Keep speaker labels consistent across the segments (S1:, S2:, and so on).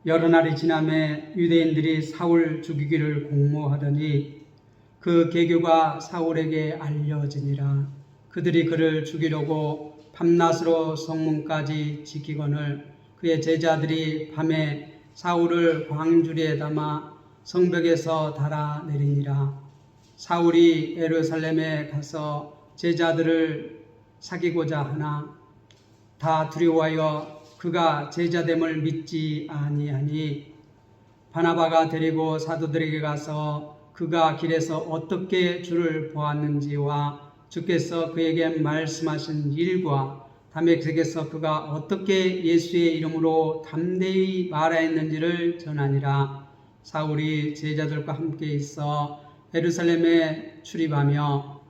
S1: 여러 날이 지남에 유대인들이 사울 죽이기를 공모하더니 그 계교가 사울에게 알려지니라. 그들이 그를 죽이려고 밤낮으로 성문까지 지키거늘 그의 제자들이 밤에 사울을 광주리에 담아 성벽에서 달아내리니라. 사울이 예루살렘에 가서 제자들을 사귀고자 하나 다 두려워하여 그가 제자됨을 믿지 아니하니 바나바가 데리고 사도들에게 가서 그가 길에서 어떻게 주를 보았는지와 주께서 그에게 말씀하신 일과 다메섹에서 그가 어떻게 예수의 이름으로 담대히 말하였는지를 전하니라. 사울이 제자들과 함께 있어 예루살렘에 출입하며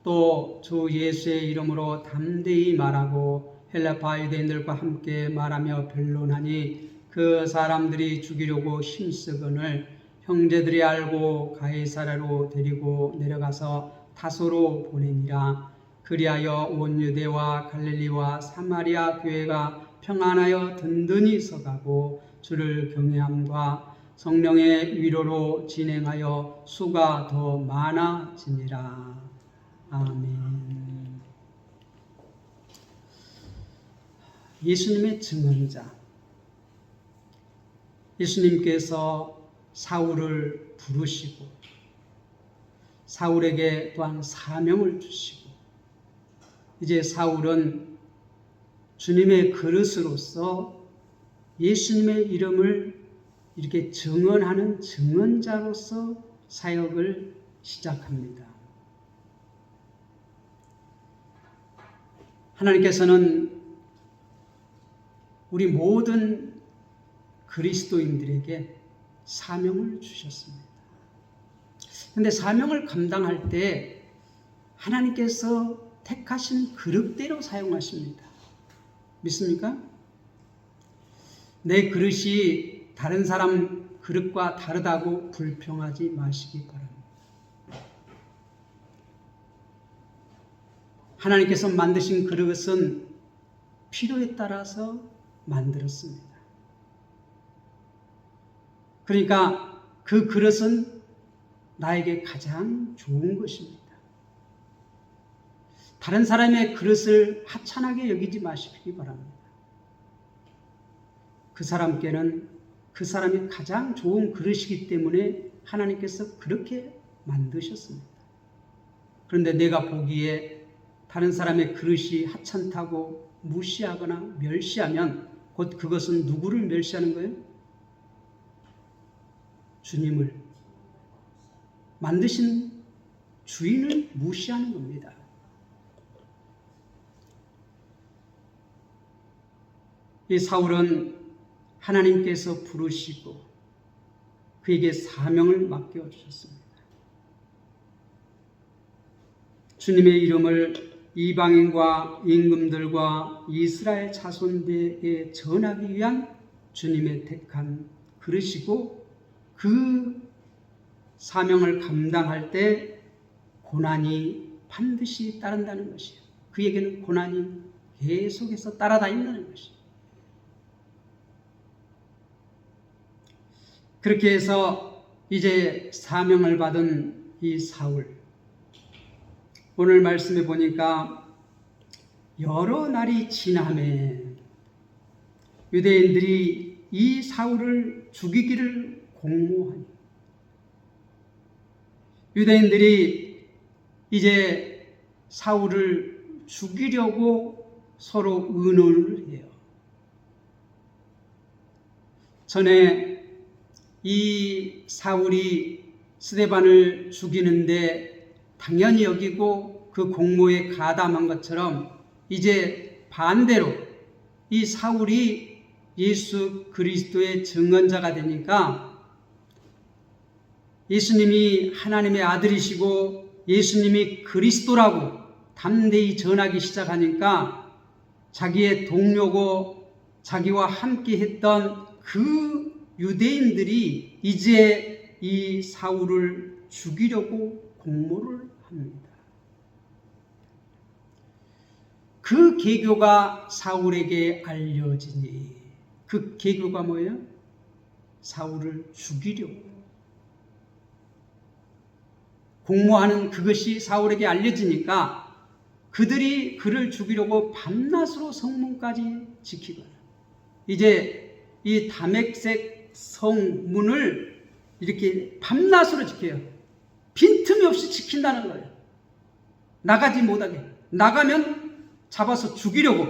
S1: 또 주 예수의 이름으로 담대히 말하고 헬라파 유대인들과 함께 말하며 변론하니 그 사람들이 죽이려고 힘쓰거늘 형제들이 알고 가이사랴로 데리고 내려가서 다소로 보내니라. 그리하여 온 유대와 갈릴리와 사마리아 교회가 평안하여 든든히 서가고 주를 경외함과 성령의 위로로 진행하여 수가 더 많아지니라. 아멘. 예수님의 증언자, 예수님께서 사울을 부르시고 사울에게 또한 사명을 주시고 이제 사울은 주님의 그릇으로서 예수님의 이름을 이렇게 증언하는 증언자로서 사역을 시작합니다. 하나님께서는 우리 모든 그리스도인들에게 사명을 주셨습니다. 그런데 사명을 감당할 때 하나님께서 택하신 그릇대로 사용하십니다. 믿습니까? 내 그릇이 다른 사람 그릇과 다르다고 불평하지 마시기 바랍니다. 하나님께서 만드신 그릇은 필요에 따라서 만들었습니다. 그러니까 그 그릇은 나에게 가장 좋은 것입니다. 다른 사람의 그릇을 하찮게 여기지 마시기 바랍니다. 그 사람께는 그 사람이 가장 좋은 그릇이기 때문에 하나님께서 그렇게 만드셨습니다. 그런데 내가 보기에 다른 사람의 그릇이 하찮다고 무시하거나 멸시하면 곧 그것은 누구를 멸시하는 거예요? 주님을, 만드신 주인을 무시하는 겁니다. 이 사울은 하나님께서 부르시고 그에게 사명을 맡겨주셨습니다. 주님의 이름을 이방인과 임금들과 이스라엘 자손들에게 전하기 위한 주님의 택한 그릇이고 그 사명을 감당할 때 고난이 반드시 따른다는 것이에요. 그에게는 고난이 계속해서 따라다닌다는 것이에요. 그렇게 해서 이제 사명을 받은 이 사울, 오늘 말씀해 보니까 여러 날이 지남에 유대인들이 이 사울을 죽이기를 공모하니 유대인들이 이제 사울을 죽이려고 서로 의논을 해요. 전에 이 사울이 스데반을 죽이는데 당연히 여기고 그 공모에 가담한 것처럼 이제 반대로 이 사울이 예수 그리스도의 증언자가 되니까 예수님이 하나님의 아들이시고 예수님이 그리스도라고 담대히 전하기 시작하니까 자기의 동료고 자기와 함께 했던 그 유대인들이 이제 이 사울을 죽이려고 공모를 합니다. 그 계교가 사울에게 알려지니 그 계교가 뭐예요? 사울을 죽이려고 공모하는 그것이 사울에게 알려지니까 그들이 그를 죽이려고 밤낮으로 성문까지 지키거나 이제 이 다메섹 성문을 이렇게 밤낮으로 지켜요. 빈틈이 없이 지킨다는 거예요. 나가지 못하게. 나가면 잡아서 죽이려고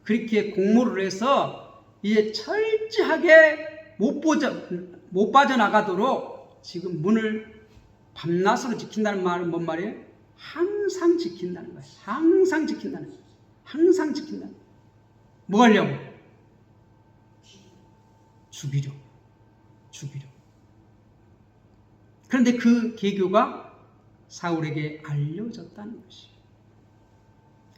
S1: 그렇게 공모를 해서 이제 철저하게 못 빠져나가도록 지금 문을 밤낮으로 지킨다는 말은 뭔 말이에요? 항상 지킨다는 거예요. 항상 지킨다는 거예요. 항상 지킨다는 거예요. 뭐 하려고? 죽이려고. 그런데 그 계교가 사울에게 알려졌다는 것이에요.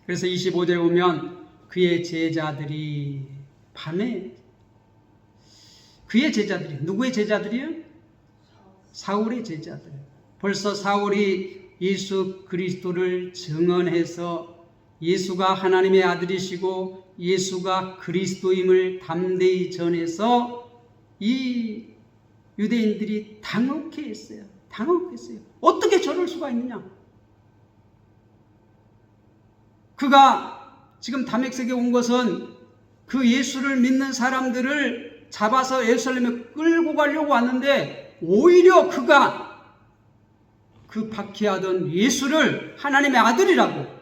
S1: 그래서 25절에 보면 그의 제자들이 밤에 그의 제자들이 누구의 제자들이요? 사울의 제자들. 벌써 사울이 예수 그리스도를 증언해서 예수가 하나님의 아들이시고 예수가 그리스도임을 담대히 전해서 이 유대인들이 당혹했어요. 어떻게 저럴 수가 있느냐? 그가 지금 다메섹에 온 것은 그 예수를 믿는 사람들을 잡아서 예루살렘에 끌고 가려고 왔는데 오히려 그가 그 박해하던 예수를 하나님의 아들이라고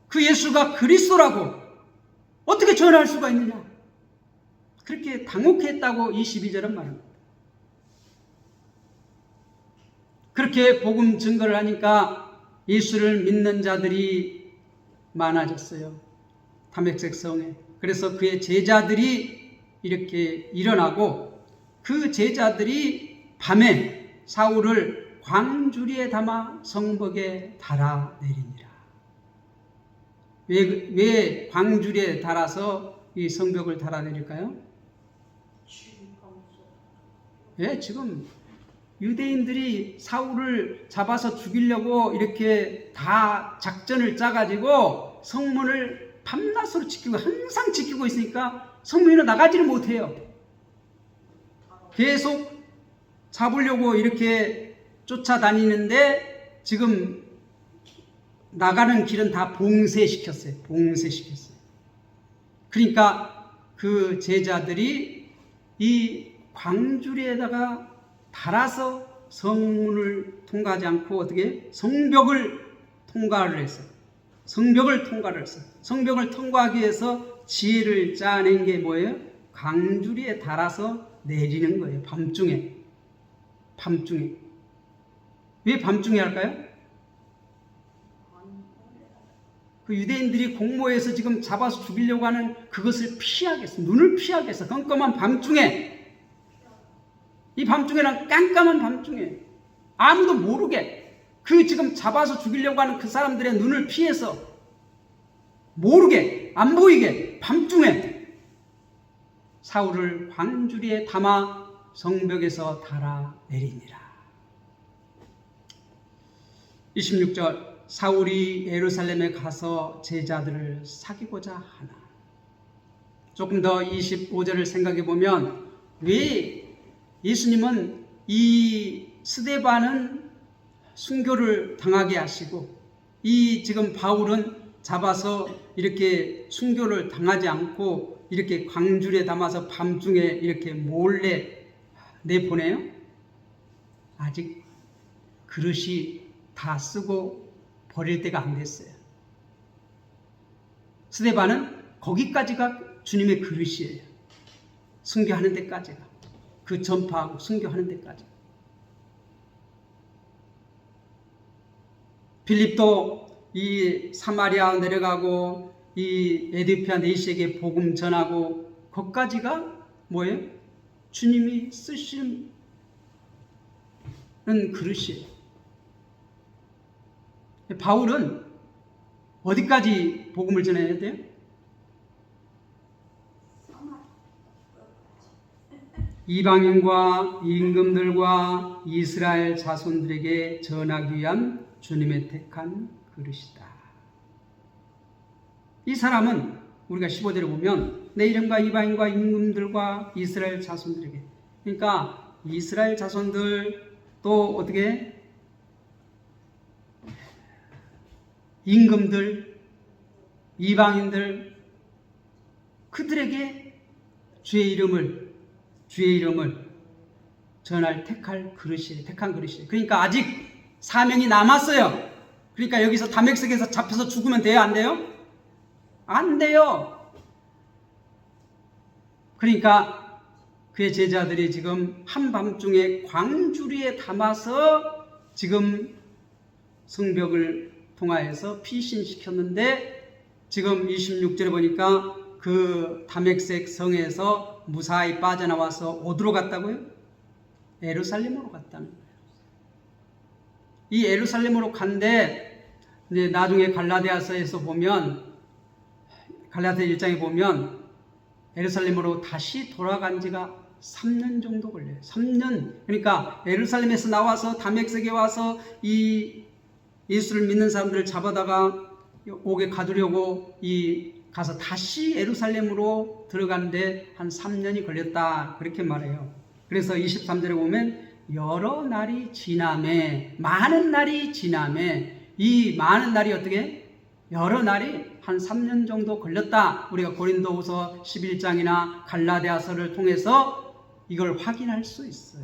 S1: 그 예수가 그리스도라고 어떻게 전할 수가 있느냐? 그렇게 당혹했다고 22절은 말합니다. 그렇게 복음 증거를 하니까 예수를 믿는 자들이 많아졌어요. 다메섹 성에. 그래서 그의 제자들이 이렇게 일어나고 그 제자들이 밤에 사울을 광주리에 담아 성벽에 달아내리니라. 왜 광주리에 달아서 이 성벽을 달아내릴까요? 예, 지금 유대인들이 사울을 잡아서 죽이려고 이렇게 다 작전을 짜가지고 성문을 밤낮으로 지키고 항상 지키고 있으니까 성문으로 나가지를 못해요. 계속 잡으려고 이렇게 쫓아다니는데 지금 나가는 길은 다 봉쇄시켰어요. 그러니까 그 제자들이 이 광주리에다가 달아서 성문을 통과하지 않고 어떻게 성벽을 통과를 했어요. 성벽을 통과하기 위해서 지혜를 짜낸 게 뭐예요? 광주리에 달아서 내리는 거예요. 밤중에. 왜 밤중에 할까요? 그 유대인들이 공모해서 지금 잡아서 죽이려고 하는 그것을 피하겠어. 눈을 피하겠어. 깜깜한 밤중에. 이 밤중에는 깜깜한 밤중에 아무도 모르게 그 지금 잡아서 죽이려고 하는 그 사람들의 눈을 피해서 모르게 안 보이게 밤중에 사울을 광주리에 담아 성벽에서 달아내리니라. 26절 사울이 예루살렘에 가서 제자들을 사귀고자 하나. 조금 더 25절을 생각해 보면 왜 예수님은 이 스데반은 순교를 당하게 하시고 이 지금 바울은 잡아서 이렇게 순교를 당하지 않고 이렇게 광주리에 담아서 밤중에 이렇게 몰래 내보내요? 아직 그릇이 다 쓰고 버릴 때가 안 됐어요. 스데반은 거기까지가 주님의 그릇이에요. 순교하는 데까지가. 그 전파하고 순교하는 데까지. 빌립도 이 사마리아 내려가고 이 에디오피아 내시에게 복음 전하고 거기까지가 뭐예요? 주님이 쓰시는 그릇이에요. 바울은 어디까지 복음을 전해야 돼요? 이방인과 임금들과 이스라엘 자손들에게 전하기 위한 주님의 택한 그릇이다. 이 사람은 우리가 15절에 보면 내 이름과 이방인과 임금들과 이스라엘 자손들에게 그러니까 이스라엘 자손들 또 어떻게 임금들, 이방인들 그들에게 주의 이름을 전할 택한 그릇이. 그러니까 아직 사명이 남았어요. 그러니까 여기서 다메섹에서 잡혀서 죽으면 돼요, 안 돼요? 안 돼요. 그러니까 그의 제자들이 지금 한밤중에 광주리에 담아서 지금 성벽을 통하여서 피신시켰는데 지금 26절에 보니까 그 다메섹 성에서 무사히 빠져나와서 어디로 갔다고요? 예루살렘으로 갔다는 거예요. 이 예루살렘으로 간데 이제 나중에 갈라디아서에서 보면 갈라디아 1장에 보면 예루살렘으로 다시 돌아간 지가 3년 정도 걸려요. 3년. 그러니까 예루살렘에서 나와서 다메섹에 와서 이 예수를 믿는 사람들을 잡아다가 옥에 가두려고 가서 다시 예루살렘으로 들어가는데 한 3년이 걸렸다. 그렇게 말해요. 그래서 23절에 보면 여러 날이 지남에, 많은 날이 지남에, 이 많은 날이 어떻게? 여러 날이 한 3년 정도 걸렸다. 우리가 고린도후서 11장이나 갈라디아서를 통해서 이걸 확인할 수 있어요.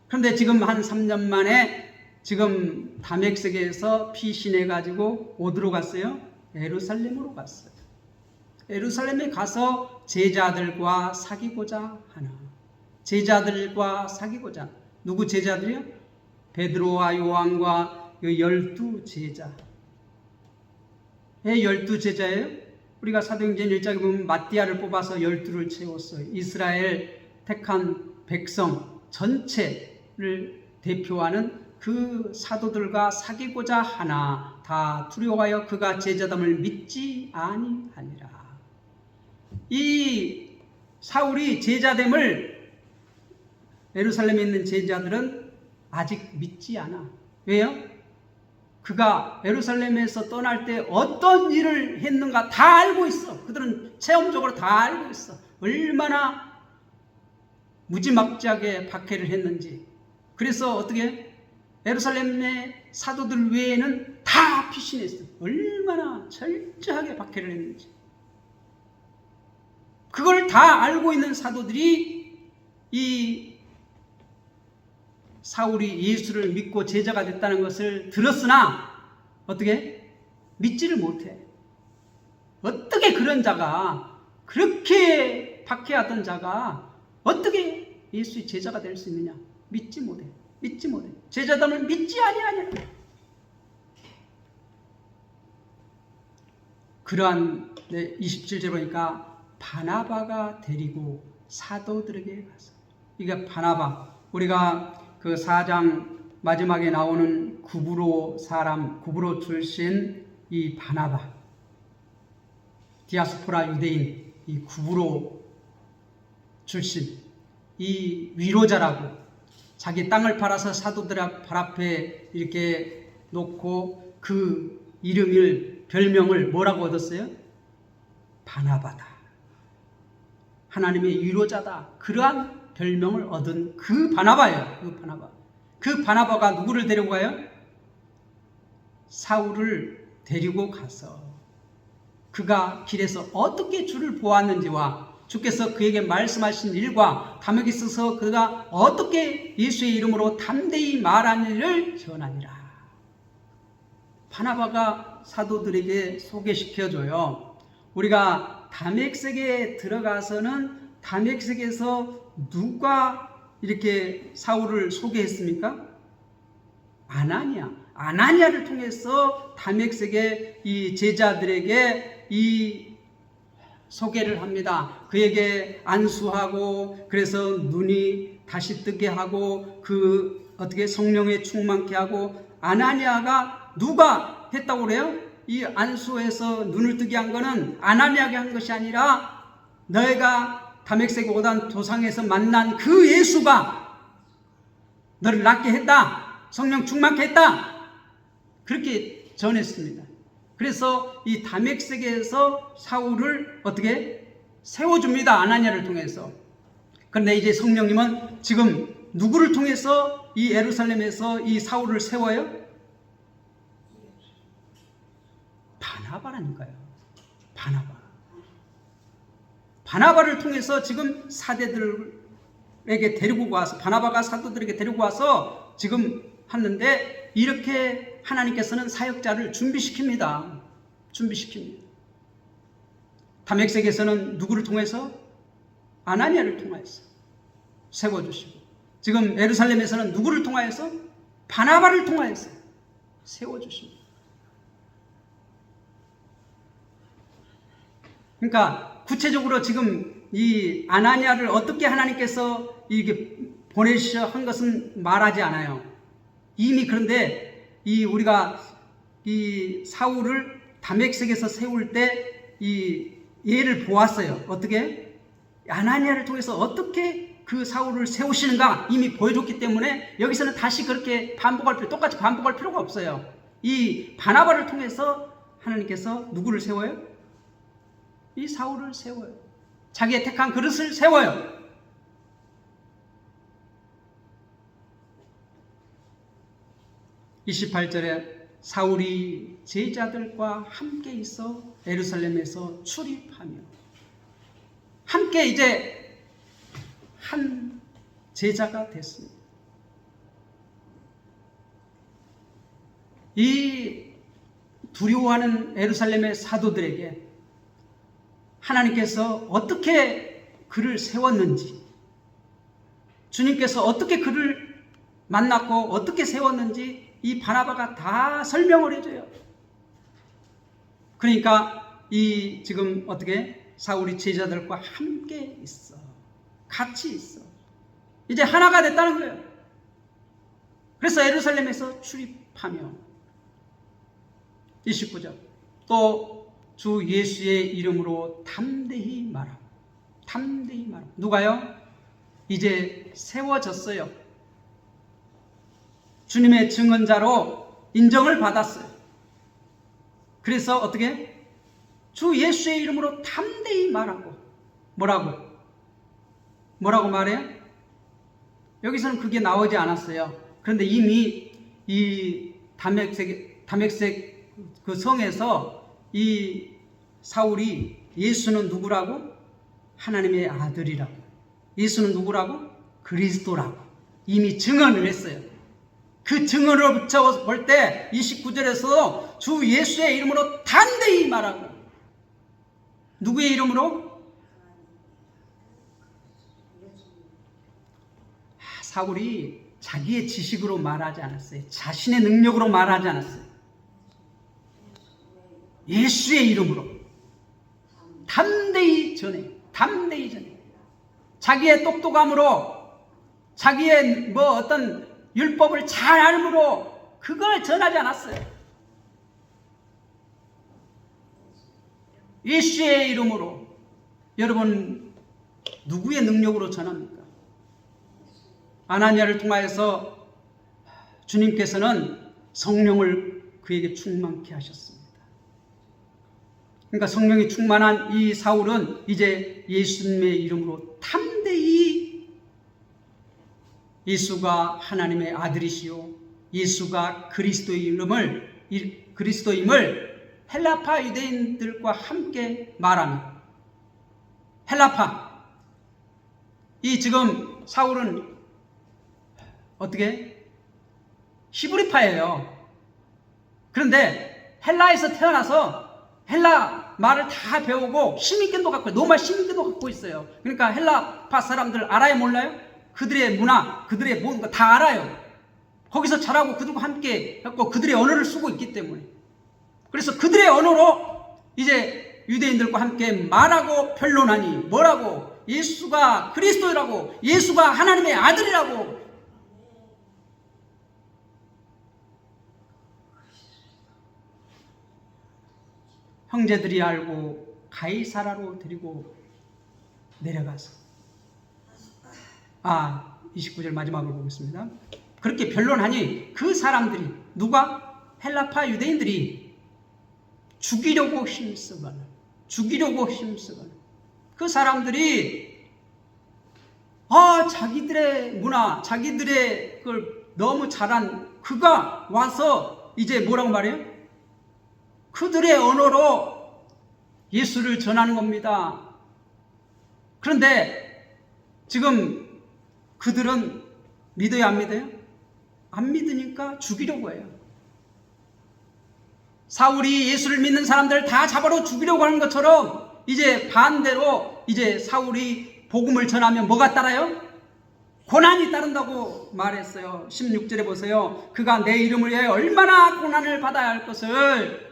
S1: 그런데 지금 한 3년 만에 지금 다메섹에서 피신해가지고 어디로 갔어요? 예루살렘으로 갔어요. 예루살렘에 가서 제자들과 사귀고자 하나. 제자들과 사귀고자. 누구 제자들이요? 베드로와 요한과 12제자. 왜 12제자예요? 우리가 사도행전 1장에 보면 마띠아를 뽑아서 12를 채웠어요. 이스라엘 택한 백성 전체를 대표하는 그 사도들과 사귀고자 하나 다 두려워하여 그가 제자됨을 믿지 아니하니라. 이 사울이 제자됨을 예루살렘에 있는 제자들은 아직 믿지 않아. 왜요? 그가 예루살렘에서 떠날 때 어떤 일을 했는가 다 알고 있어. 그들은 체험적으로 다 알고 있어. 얼마나 무지막지하게 박해를 했는지. 그래서 어떻게 예루살렘의 사도들 외에는 다 피신했어요. 얼마나 철저하게 박해를 했는지. 그걸 다 알고 있는 사도들이 이 사울이 예수를 믿고 제자가 됐다는 것을 들었으나 어떻게? 믿지를 못해. 어떻게 그런 자가, 그렇게 박해하던 자가 어떻게 예수의 제자가 될 수 있느냐? 믿지 못해. 제자됨을 믿지 아니하냐. 그러한 27절 보니까 바나바가 데리고 사도들에게 갔어요. 이게 바나바. 우리가 그 4장 마지막에 나오는 구브로 출신 이 바나바. 디아스포라 유대인 이 구브로 출신 이 위로자라고 자기 땅을 팔아서 사도들 발 앞에 이렇게 놓고 그 별명을 뭐라고 얻었어요? 바나바다. 하나님의 위로자다. 그러한 별명을 얻은 그 바나바예요. 그 바나바가 누구를 데리고 가요? 사울을 데리고 가서 그가 길에서 어떻게 주를 보았는지와 주께서 그에게 말씀하신 일과 다메섹에서 그가 어떻게 예수의 이름으로 담대히 말한 일을 전하니라. 바나바가 사도들에게 소개시켜줘요. 우리가 다메섹에 들어가서는 다메섹에서 누가 이렇게 사울을 소개했습니까? 아나니아를 통해서 다메섹의 이 제자들에게 이 소개를 합니다. 그에게 안수하고 그래서 눈이 다시 뜨게 하고 그 어떻게 성령에 충만케 하고. 아나니아가 누가 했다고 그래요? 이 안수해서 눈을 뜨게 한 거는 아나니아가 한 것이 아니라 너희가 다메섹 오단 도상에서 만난 그 예수가 너를 낫게 했다. 성령 충만케 했다. 그렇게 전했습니다. 그래서 이 다메섹에서 사울을 어떻게 세워줍니다. 아나니아를 통해서. 그런데 이제 성령님은 지금 누구를 통해서 이 예루살렘에서 이 사울을 세워요? 바나바라니까요. 바나바를 통해서 지금 사대들에게 데리고 와서, 바나바가 사도들에게 데리고 와서 지금 하는데, 이렇게 하나님께서는 사역자를 준비시킵니다. 다메섹에서는 누구를 통해서? 아나니아를 통하여서 세워주시고, 지금 예루살렘에서는 누구를 통하여서? 바나바를 통하여서 세워주십니다. 그러니까 구체적으로 지금 이 아나니아를 어떻게 하나님께서 이렇게 보내주셔 한 것은 말하지 않아요. 이미 그런데 우리가 이 사울을 다메섹에서 세울 때 이 예를 보았어요. 어떻게? 아나니아를 통해서 어떻게 그 사울을 세우시는가 이미 보여줬기 때문에 여기서는 다시 그렇게 똑같이 반복할 필요가 없어요. 이 바나바를 통해서 하나님께서 누구를 세워요? 이 사울을 세워요. 자기의 택한 그릇을 세워요. (28절에) 사울이 제자들과 함께 있어 예루살렘에서 출입하며, 함께 이제 한 제자가 됐습니다. 이 두려워하는 예루살렘의 사도들에게 하나님께서 어떻게 그를 세웠는지, 주님께서 어떻게 그를 만났고 어떻게 세웠는지 이 바나바가 다 설명을 해줘요. 그러니까 이 지금 어떻게 사울이 제자들과 함께 있어, 같이 있어, 이제 하나가 됐다는 거예요. 그래서 예루살렘에서 출입하며, 29절 또 주 예수의 이름으로 담대히 말하고. 누가요? 이제 세워졌어요. 주님의 증언자로 인정을 받았어요. 그래서 어떻게? 주 예수의 이름으로 담대히 말하고. 뭐라고 말해요? 여기서는 그게 나오지 않았어요. 그런데 이미 이 다메섹 그 성에서 이 사울이 예수는 누구라고? 하나님의 아들이라고. 예수는 누구라고? 그리스도라고 이미 증언을 했어요. 그 증언을 붙여 볼 때 29절에서 주 예수의 이름으로 담대히 말하고. 누구의 이름으로? 사울이 자기의 지식으로 말하지 않았어요. 자신의 능력으로 말하지 않았어요. 예수의 이름으로 담대히 전해. 자기의 똑똑함으로, 자기의 어떤 율법을 잘 알므로 그걸 전하지 않았어요. 예수의 이름으로. 여러분, 누구의 능력으로 전합니까? 아나니아를 통하여서 주님께서는 성령을 그에게 충만케 하셨습니다. 그러니까 성령이 충만한 이 사울은 이제 예수님의 이름으로 담대히 예수가 하나님의 아들이시요 예수가 그리스도임을 헬라파 유대인들과 함께 말합니다. 헬라파. 이 지금 사울은 어떻게? 히브리파예요. 그런데 헬라에서 태어나서 헬라 말을 다 배우고 시민권도 갖고, 로마 시민권도 갖고 있어요. 그러니까 헬라파 사람들 알아요, 몰라요? 그들의 문화, 그들의 모든 거 다 알아요. 거기서 자라고 그들과 함께 했고 그들의 언어를 쓰고 있기 때문에. 그래서 그들의 언어로 이제 유대인들과 함께 말하고 변론하니 뭐라고? 예수가 그리스도라고, 예수가 하나님의 아들이라고. 형제들이 알고 가이사라로 데리고 내려가서 29절 마지막으로 보겠습니다. 그렇게 변론하니 그 사람들이 누가? 헬라파 유대인들이 죽이려고 힘쓰거나 그 사람들이 자기들의 문화, 자기들의 걸 너무 잘한 그가 와서 이제 뭐라고 말해요? 그들의 언어로 예수를 전하는 겁니다. 그런데 지금 그들은 믿어요, 안 믿어요? 안 믿으니까 죽이려고 해요. 사울이 예수를 믿는 사람들을 다 잡아로 죽이려고 하는 것처럼 이제 반대로 이제 사울이 복음을 전하면 뭐가 따라요? 고난이 따른다고 말했어요. 16절에 보세요. 그가 내 이름을 위하여 얼마나 고난을 받아야 할 것을.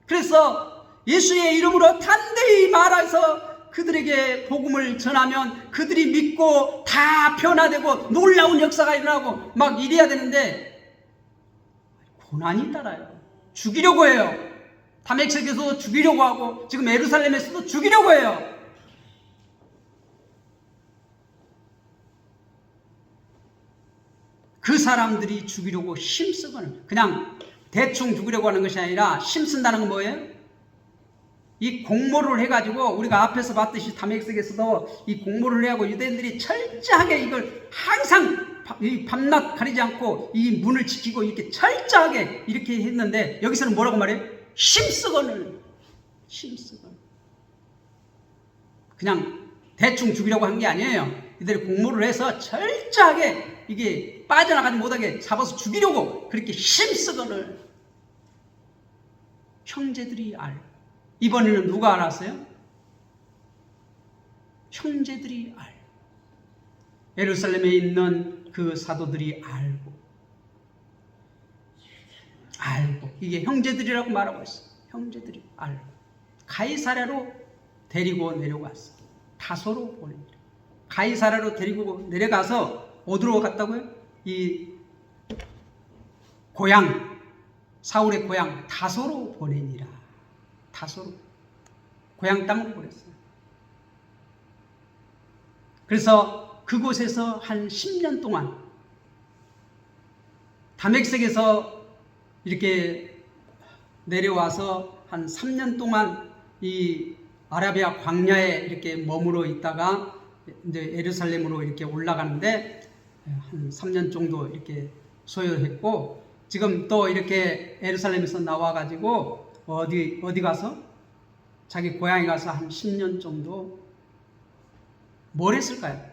S1: 그래서 예수의 이름으로 단대히 말해서 그들에게 복음을 전하면 그들이 믿고 다 변화되고 놀라운 역사가 일어나고 막 이래야 되는데 고난이 따라요. 죽이려고 해요. 다메섹에서도 죽이려고 하고 지금 예루살렘에서도 죽이려고 해요. 그 사람들이 죽이려고 힘쓰고는 그냥 대충 죽이려고 하는 것이 아니라 힘쓴다는 건 뭐예요? 이 공모를 해가지고 우리가 앞에서 봤듯이 다메섹에서도 이 공모를 해하고 유대인들이 철저하게 이걸 항상 밤낮 가리지 않고 이 문을 지키고 이렇게 철저하게 이렇게 했는데 여기서는 뭐라고 말해요? 힘쓰거늘. 그냥 대충 죽이려고 한 게 아니에요. 이들이 공모를 해서 철저하게 이게 빠져나가지 못하게 잡아서 죽이려고 그렇게 힘쓰거늘. 형제들이 알고. 이번에는 누가 알았어요? 형제들이 알고. 예루살렘에 있는 그 사도들이 알고 이게 형제들이라고 말하고 있어요. 형제들이 알고 가이사랴로 데리고 내려갔어. 다소로 보냅니다. 가이사랴로 데리고 내려가서 어디로 갔다고요? 이 고향, 사울의 고향 다소로 보내니라. 다소로 고향 땅으로 보냈어요. 그래서 그곳에서 한 10년 동안 다메섹에서 이렇게 내려와서 한 3년 동안 이 아라비아 광야에 이렇게 머물러 있다가 이제 예루살렘으로 이렇게 올라가는데 한 3년 정도 이렇게 소요했고 지금 또 이렇게 예루살렘에서 나와가지고 어디 가서 자기 고향에 가서 한 10년 정도 뭘 했을까요?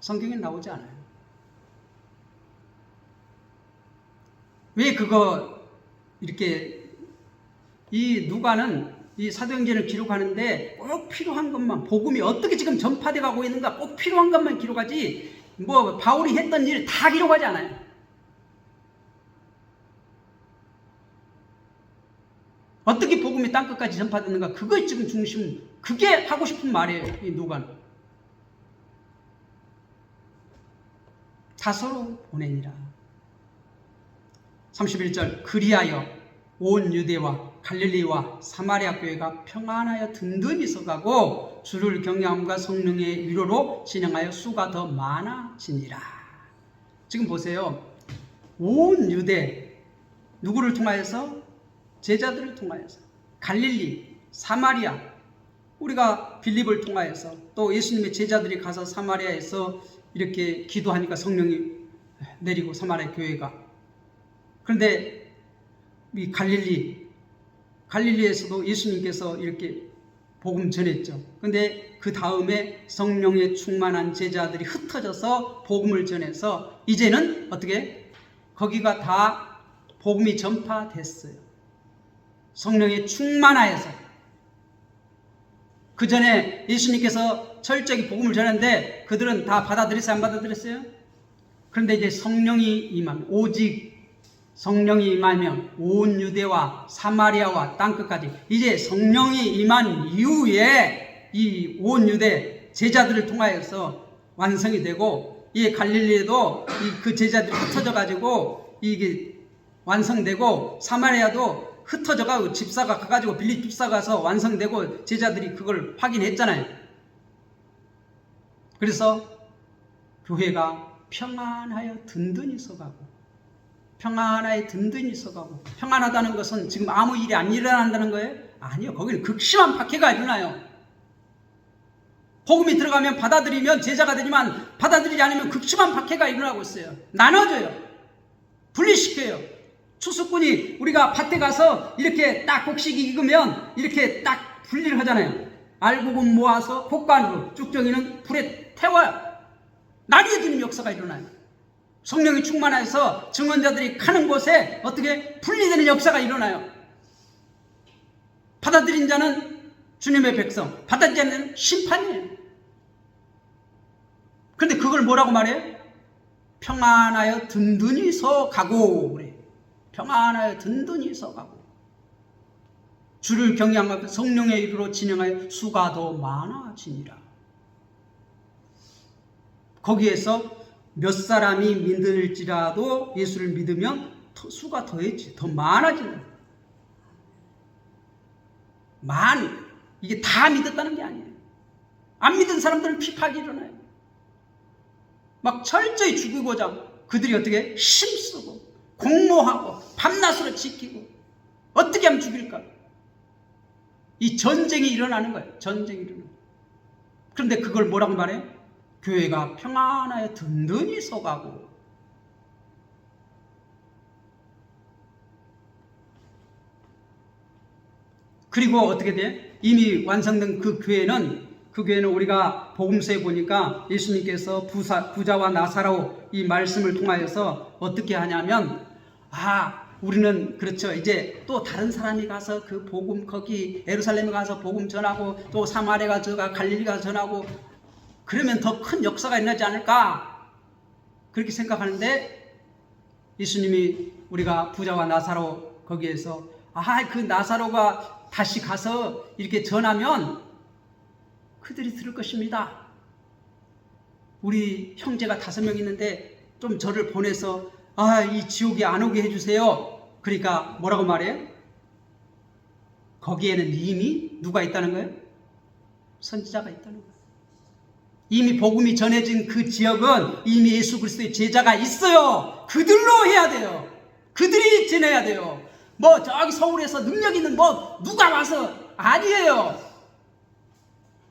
S1: 성경에 나오지 않아요. 왜 그거 이렇게 이 누가는 이 사도행전을 기록하는데 꼭 필요한 것만 복음이 어떻게 지금 전파돼 가고 있는가 꼭 필요한 것만 기록하지 뭐 바울이 했던 일 다 기록하지 않아요. 어떻게 복음이 땅끝까지 전파됐는가 그걸 지금 중심 그게 하고 싶은 말이에요. 이 누가는 다소로 보내니라. 31절 그리하여 온 유대와 갈릴리와 사마리아 교회가 평안하여 든든히 서가고 주를 경외함과 성령의 위로로 진행하여 수가 더 많아지니라. 지금 보세요. 온 유대 누구를 통하여서? 제자들을 통하여서 갈릴리, 사마리아 우리가 빌립을 통하여서 또 예수님의 제자들이 가서 사마리아에서 이렇게 기도하니까 성령이 내리고 사마리아 교회가 그런데 이 갈릴리에서도 예수님께서 이렇게 복음 전했죠. 그런데 그 다음에 성령에 충만한 제자들이 흩어져서 복음을 전해서 이제는 어떻게 거기가 다 복음이 전파됐어요. 성령에 충만하여서 그 전에 예수님께서 철저히 복음을 전했는데 그들은 다 받아들였어요? 안 받아들였어요? 그런데 이제 성령이 임하면 오직 성령이 임하면 온 유대와 사마리아와 땅끝까지 이제 성령이 임한 이후에 이 온 유대 제자들을 통하여서 완성이 되고 이 갈릴리에도 그 제자들이 흩어져 가지고 이게 완성되고 사마리아도 흩어져가고 집사가 가가지고 빌립 집사 가서 완성되고 제자들이 그걸 확인했잖아요. 그래서 교회가 평안하여 든든히 서가고 평안하여 든든히 서가고 평안하다는 것은 지금 아무 일이 안 일어난다는 거예요? 아니요. 거기는 극심한 박해가 일어나요. 복음이 들어가면 받아들이면 제자가 되지만 받아들이지 않으면 극심한 박해가 일어나고 있어요. 나눠져요. 분리시켜요. 추수꾼이 우리가 밭에 가서 이렇게 딱 곡식이 익으면 이렇게 딱 분리를 하잖아요. 알곡은 모아서 곡간으로, 쭉정이는 불에 태워요. 나뉘어지는 역사가 일어나요. 성령이 충만해서 증언자들이 가는 곳에 어떻게 분리되는 역사가 일어나요. 받아들인 자는 주님의 백성, 받아들이지 않는 심판이에요. 그런데 그걸 뭐라고 말해요? 평안하여 든든히 서 가고 그래. 평안하여 든든히 서 가고. 주를 경외함과 성령의 이루로 진행하여 수가 더 많아지니라. 거기에서 몇 사람이 믿을지라도 예수를 믿으면 수가 더했지, 더 많아지는. 이게 다 믿었다는 게 아니에요. 안 믿은 사람들은 핍박이 일어나요. 막 철저히 죽이고자 그들이 어떻게 힘쓰고 공모하고 밤낮으로 지키고 어떻게 하면 죽일까? 이 전쟁이 일어나는 거예요. 전쟁이 일어나는 거예요. 그런데 그걸 뭐라고 말해요? 교회가 평안하여 든든히 서가고. 그리고 어떻게 돼? 이미 완성된 그 교회는 우리가 복음서에 보니까 예수님께서 부자와 나사로 이 말씀을 통하여서 어떻게 하냐면, 우리는 그렇죠. 이제 또 다른 사람이 가서 그 복음, 거기 예루살렘에 가서 복음 전하고 또 사마리아 가서 갈릴리 가서 전하고 그러면 더 큰 역사가 일어나지 않을까? 그렇게 생각하는데 예수님이 우리가 부자와 나사로 거기에서 그 나사로가 다시 가서 이렇게 전하면 그들이 들을 것입니다. 우리 형제가 5명 있는데 좀 저를 보내서 이 지옥에 안 오게 해주세요. 그러니까 뭐라고 말해요? 거기에는 이미 누가 있다는 거예요? 선지자가 있다는 거예요. 이미 복음이 전해진 그 지역은 이미 예수 그리스도의 제자가 있어요. 그들로 해야 돼요. 그들이 전해야 돼요. 저기 서울에서 능력 있는 누가 와서 아니에요.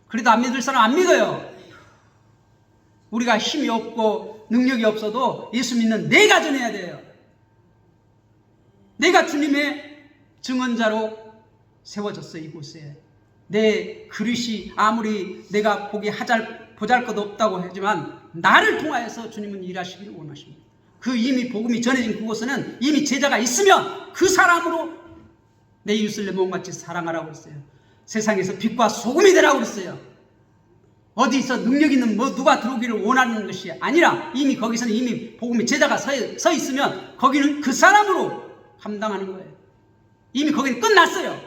S1: 그래도 안 믿을 사람 안 믿어요. 우리가 힘이 없고 능력이 없어도 예수 믿는 내가 전해야 돼요. 내가 주님의 증언자로 세워졌어요. 이곳에 내 그릇이 아무리 내가 보기 보잘것 없다고 하지만 나를 통하여서 주님은 일하시기를 원하십니다. 그 이미 복음이 전해진 그곳에는 이미 제자가 있으면 그 사람으로 내 이웃을 내 몸같이 사랑하라고 했어요. 세상에서 빛과 소금이 되라고 그랬어요. 어디서 능력 있는 누가 들어오기를 원하는 것이 아니라 이미 거기서는 이미 복음의 제자가 서 있으면 거기는 그 사람으로 감당하는 거예요. 이미 거기는 끝났어요.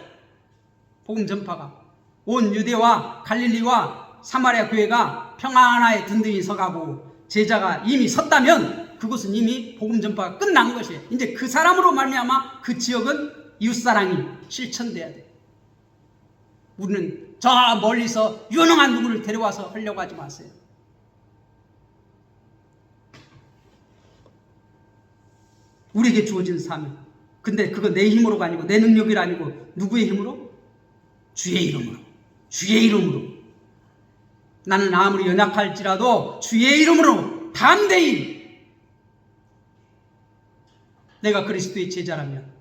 S1: 복음 전파가. 온 유대와 갈릴리와 사마리아 교회가 평안하게 든든히 서가고 제자가 이미 섰다면 그곳은 이미 복음 전파가 끝난 것이에요. 이제 그 사람으로 말미암아 그 지역은 이웃사랑이 실천돼야 돼요. 우리는 저 멀리서 유능한 누구를 데려와서 하려고 하지 마세요. 우리에게 주어진 사명. 근데 그거 내 힘으로가 아니고 내 능력이 아니고 누구의 힘으로? 주의 이름으로. 주의 이름으로. 나는 아무리 연약할지라도 주의 이름으로 담대히 내가 그리스도의 제자라면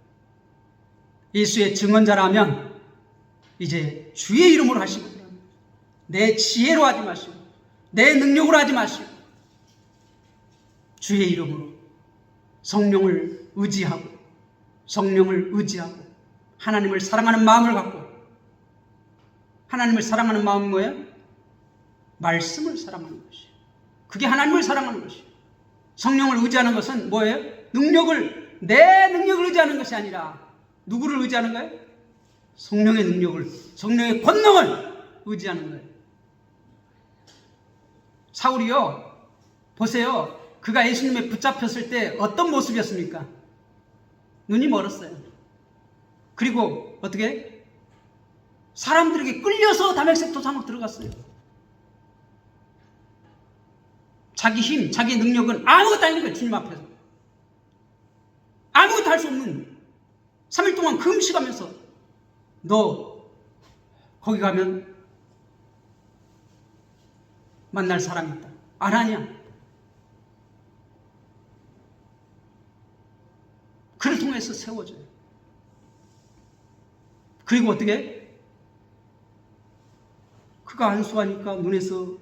S1: 예수의 증언자라면 이제 주의 이름으로 하시고 내 지혜로 하지 마시고 내 능력으로 하지 마시고 주의 이름으로 성령을 의지하고 하나님을 사랑하는 마음을 갖고 하나님을 사랑하는 마음은 뭐예요? 말씀을 사랑하는 것이에요. 그게 하나님을 사랑하는 것이에요. 성령을 의지하는 것은 뭐예요? 내 능력을 의지하는 것이 아니라 누구를 의지하는 거예요? 성령의 능력을, 성령의 권능을 의지하는 거예요. 사울이요, 보세요. 그가 예수님에 붙잡혔을 때 어떤 모습이었습니까? 눈이 멀었어요. 그리고 어떻게? 사람들에게 끌려서 다메섹 도상으로 들어갔어요. 자기 힘, 자기 능력은 아무것도 아닌 거예요. 주님 앞에서. 아무것도 할 수 없는 3일 동안 금식하면서 너 거기 가면 만날 사람이 있다. 아나니아. 그를 통해서 세워져요. 그리고 어떻게? 그가 안수하니까 눈에서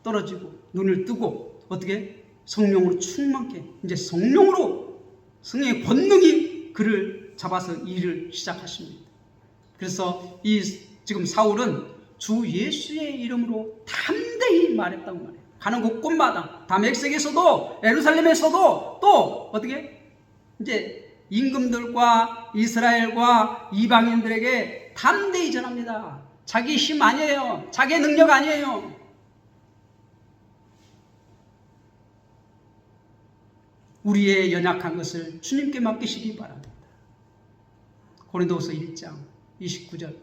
S1: 떨어지고 눈을 뜨고 어떻게? 성령으로 충만케 이제 성령으로 성령의 권능이 그를 잡아서 일을 시작하십니다. 그래서 이 지금 사울은 주 예수의 이름으로 담대히 말했다고 말해요. 가는 곳곳마다 다메섹에서도 예루살렘에서도 또 어떻게? 이제 임금들과 이스라엘과 이방인들에게 담대히 전합니다. 자기 힘 아니에요. 자기 능력 아니에요. 우리의 연약한 것을 주님께 맡기시기 바랍니다. 고린도후서 1장 29절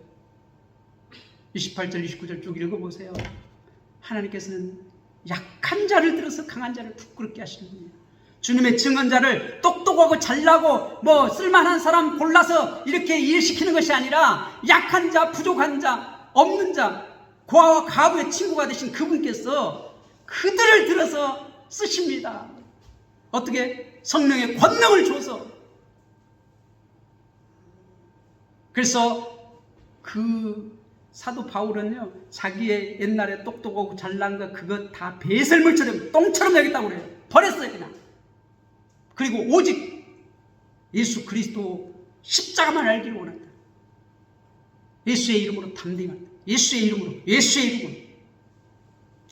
S1: 28절 29절 쭉 읽어보세요. 하나님께서는 약한 자를 들어서 강한 자를 부끄럽게 하시는 분이에요. 주님의 증언자를 똑똑하고 잘나고 뭐 쓸만한 사람 골라서 이렇게 일시키는 것이 아니라 약한 자, 부족한 자, 없는 자, 고아와 가부의 친구가 되신 그분께서 그들을 들어서 쓰십니다. 어떻게? 성령의 권능을 줘서. 그래서 그 사도 바울은요, 자기의 옛날에 똑똑하고 잘난 거 그거 다 배설물처럼 똥처럼 여겼다고 그래요. 버렸어요, 그냥. 그리고 오직 예수 그리스도 십자가만 알기를 원한다. 예수의 이름으로 담대히 말한다. 예수의 이름으로, 예수의 이름으로.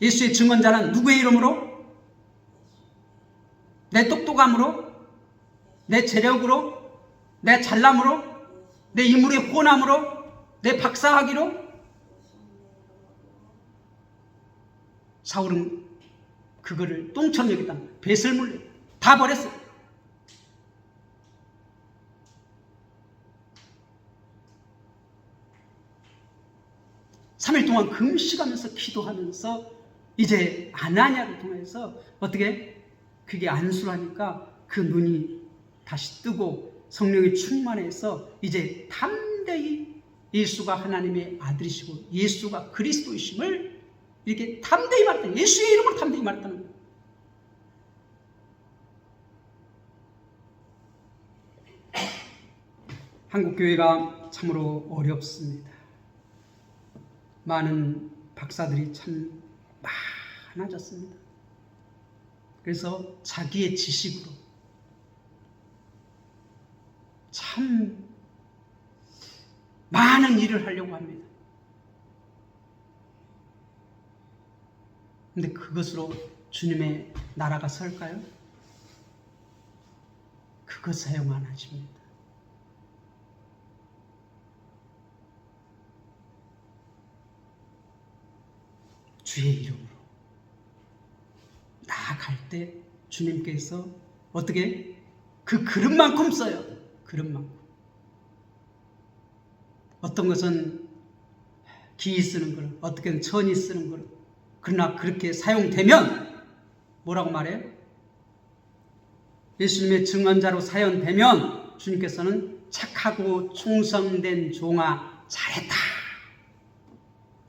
S1: 예수의 증언자는 누구의 이름으로? 내 똑똑함으로, 내 재력으로, 내 잘남으로, 내 인물의 호남으로, 내 박사학위로. 사울은 그거를 똥처럼 여겼다. 배설물 다 버렸어요. (3일) 동안 금식하면서 기도하면서 이제 아나니아를 통해서 어떻게? 그게 안수하니까 그 눈이 다시 뜨고 성령이 충만해서 이제 담대히 예수가 하나님의 아들이시고 예수가 그리스도이심을 이렇게 담대히 말했다. 예수의 이름으로 담대히 말했다는 거예요. 한국교회가 참으로 어렵습니다. 많은 박사들이 참 많아졌습니다. 그래서 자기의 지식으로 참 많은 일을 하려고 합니다. 근데 그것으로 주님의 나라가 설까요? 그것 사용 안 하십니다. 주의 이름으로 나아갈 때 주님께서 어떻게? 그 그릇만큼 써요. 그릇만큼. 어떤 것은 기이 쓰는 그릇, 어떻게는 천이 쓰는 그릇. 그러나 그렇게 사용되면 뭐라고 말해요? 예수님의 증언자로 사용되면 주님께서는 착하고 충성된 종아 잘했다.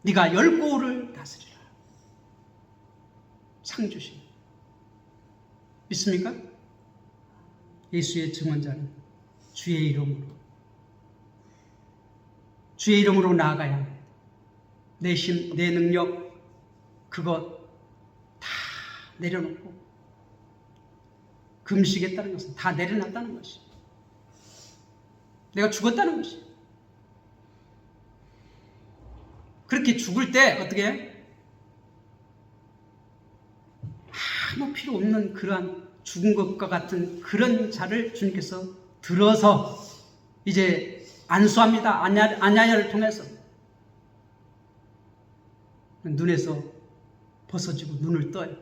S1: 네가 10고를 다스리라. 상 주신. 믿습니까? 예수의 증언자는 주의 이름으로, 주의 이름으로 나아가야 합니다. 내 힘, 내 능력, 그것 다 내려놓고 금식했다는 것은 다 내려놨다는 것이, 내가 죽었다는 것이. 그렇게 죽을 때 어떻게 해? 아무 필요 없는 그러한 죽은 것과 같은 그런 자를 주님께서 들어서 이제 안수합니다. 아나니아를 통해서. 눈에서 벗어지고 눈을 떠요.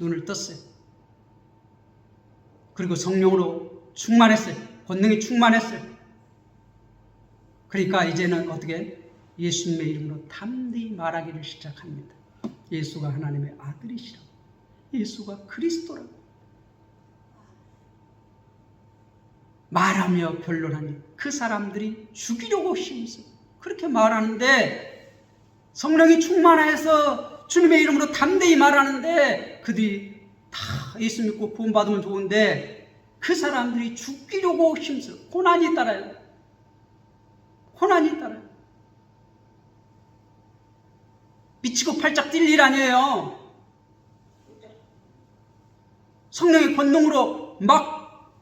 S1: 눈을 떴어요. 그리고 성령으로 충만했어요. 권능이 충만했어요. 그러니까 이제는 어떻게? 예수님의 이름으로 담대히 말하기를 시작합니다. 예수가 하나님의 아들이시라고. 예수가 그리스도라고. 말하며 변론하니 그 사람들이 죽이려고 힘써 그렇게 말하는데 성령이 충만해서 주님의 이름으로 담대히 말하는데 그들이 다 예수 믿고 구원받으면 좋은데 그 사람들이 죽이려고 힘써. 고난이 따라요. 고난이 따라요. 미치고 팔짝 뛸 일 아니에요. 성령의 권능으로 막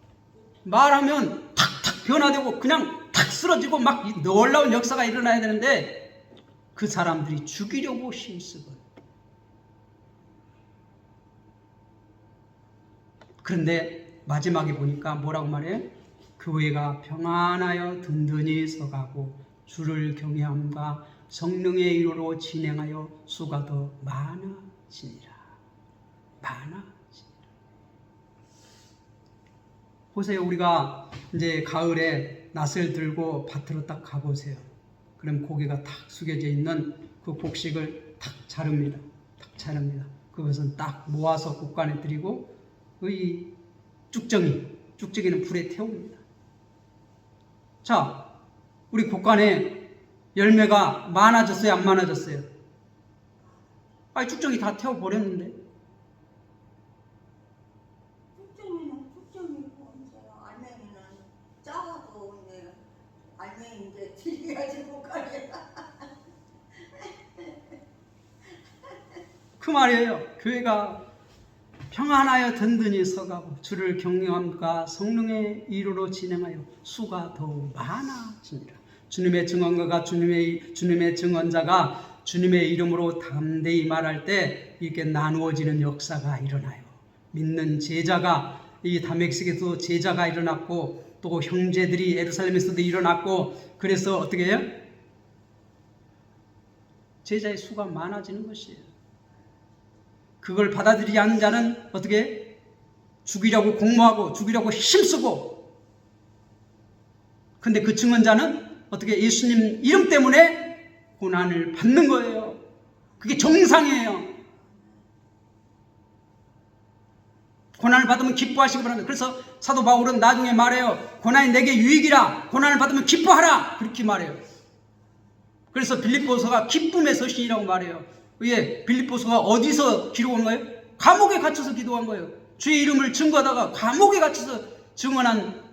S1: 말하면 탁탁 변화되고 그냥 탁 쓰러지고 막 놀라운 역사가 일어나야 되는데 그 사람들이 죽이려고 힘쓰고. 그런데 마지막에 보니까 뭐라고 말해요? 교회가 평안하여 든든히 서가고 주를 경외함과 성령의 이로로 진행하여 수가 더 많아지니라. 많아지니라. 보세요. 우리가 이제 가을에 낫을 들고 밭으로 딱 가보세요. 그럼 고개가 탁 숙여져 있는 그 곡식을 탁 자릅니다. 탁 자릅니다. 그것은 딱 모아서 곡간에 들이고 이 쭉정이는 불에 태웁니다. 자, 우리 곡간에 열매가 많아졌어요? 안 많아졌어요? 쭉정이 다 태워버렸는데.
S2: 쭉정이고 이제 알맹이는 작아도 이제 알맹이 이제 튀겨야지 곡간에.
S1: 그 말이에요. 교회가 평안하여 든든히 서가고 주를 경외함과 성령의 이로로 진행하여 수가 더 많아지니라. 주님의 증언가가 주님의 증언자가 주님의 이름으로 담대히 말할 때 이렇게 나누어지는 역사가 일어나요. 믿는 제자가 이 다메섹에도 제자가 일어났고 또 형제들이 예루살렘에서도 일어났고 그래서 어떻게 해요? 제자의 수가 많아지는 것이에요. 그걸 받아들이지 않는 자는 어떻게 죽이려고 공모하고 죽이려고 힘쓰고, 근데 그 증언자는 어떻게 예수님 이름 때문에 고난을 받는 거예요. 그게 정상이에요. 고난을 받으면 기뻐하시기 바랍니다. 그래서 사도 바울은 나중에 말해요. 고난이 내게 유익이라. 고난을 받으면 기뻐하라. 그렇게 말해요. 그래서 빌립보서가 기쁨의 서신이라고 말해요. 왜? 빌립보서가 어디서 기록한 거예요? 감옥에 갇혀서 기도한 거예요. 주의 이름을 증거하다가 감옥에 갇혀서 증언한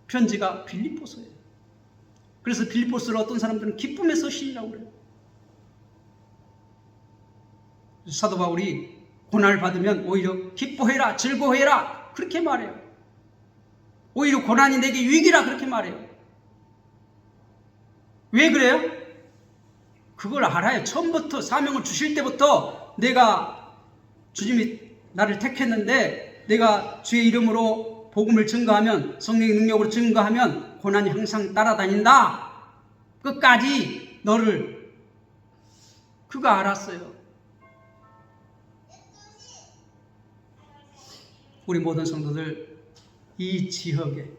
S1: 편지가 빌립보서예요. 그래서 빌립보서를 어떤 사람들은 기쁨의 서신이라고 그래요. 사도 바울이 고난을 받으면 오히려 기뻐해라, 즐거워해라 그렇게 말해요. 오히려 고난이 내게 유익이라 그렇게 말해요. 왜 그래요? 그걸 알아요. 처음부터 사명을 주실 때부터 내가 주님이 나를 택했는데 내가 주의 이름으로 복음을 증거하면, 성령의 능력으로 증거하면 고난이 항상 따라다닌다. 끝까지 너를, 그거 알았어요. 우리 모든 성도들 이 지역에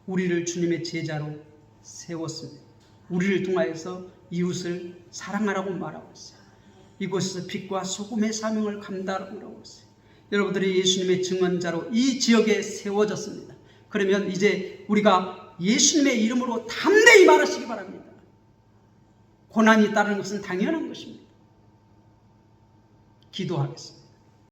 S1: 우리를 주님의 제자로 세웠습니다. 우리를 통하여서 이웃을 사랑하라고 말하고 있어요. 이곳에서 빛과 소금의 사명을 감당하라고 했어요. 여러분들이 예수님의 증언자로 이 지역에 세워졌습니다. 그러면 이제 우리가 예수님의 이름으로 담대히 말하시기 바랍니다. 고난이 따르는 것은 당연한 것입니다. 기도하겠습니다.